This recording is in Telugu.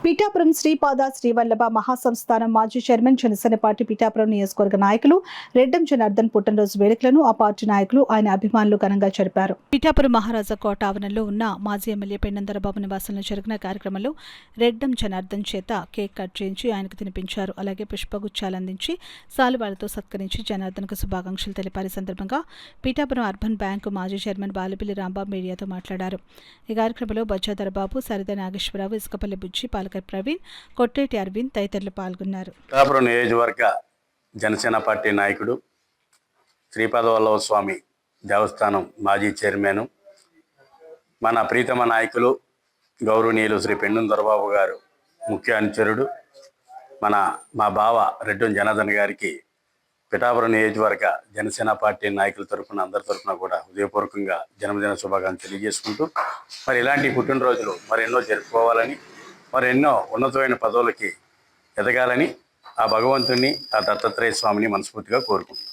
పిఠాపురం శ్రీపాద శ్రీవల్లభ మహాసంస్థానం మాజీ చైర్మన్ జనసేన పార్టీ పిఠాపురం నియోజకవర్గ నాయకులు రెడ్డం జనార్దన్ పుట్టినరోజు వేడుకలను ఆ పార్టీ నాయకులు ఆయన అభిమానులు ఘనంగా జరిపారు. పిఠాపురం మహారాజా కోట ఆవరణలో ఉన్న మాజీ ఎమ్మెల్యే పెన్నందరబాబు నివాసంలో జరిగిన కార్యక్రమంలో రెడ్డం జనార్దన్ చేత కేక్ కట్ చేయించి ఆయనకు తినిపించారు. అలాగే పుష్పగుచ్చాలు అందించి సాలువాలతో సత్కరించి జనార్దన్కు శుభాకాంక్షలు తెలిపారు. ఈ సందర్భంగా పిఠాపురం అర్బన్ బ్యాంకు మాజీ చైర్మన్ బాలపిల్లి రాంబాబు మీడియాతో మాట్లాడారు. ఈ కార్యక్రమంలో బొజ్జాదరబాబు, సరిత నాగేశ్వరరావు, ఇసుకపల్లి బుజ్జి, ప్రవీణ్, కొట్టేటి అరవింద్ తదితరులు పాల్గొన్నారు. పిఠాపురం నియోజకవర్గ జనసేన పార్టీ నాయకుడు, శ్రీపాద వల్లభ స్వామి దేవస్థానం మాజీ చైర్మన్, మన ప్రీతమ నాయకులు గౌరవనీయులు శ్రీ పెన్నందరబాబు గారు ముఖ్య అనుచరుడు, మా బావ రెడ్డం జనార్దన్ గారికి పిఠాపురం నియోజకవర్గ జనసేన పార్టీ నాయకుల తరఫున అందరి తరఫున కూడా హృదయపూర్వకంగా జన్మదిన శుభాకాంక్షలు తెలియజేసుకుంటూ మరి ఇలాంటి పుట్టినరోజులు మరెన్నో జరుపుకోవాలని, మరెన్నో ఉన్నతమైన పదవులకి ఎదగాలని ఆ భగవంతుణ్ణి, ఆ దత్తాత్రేయ స్వామిని మనస్ఫూర్తిగా కోరుకుంటున్నాను.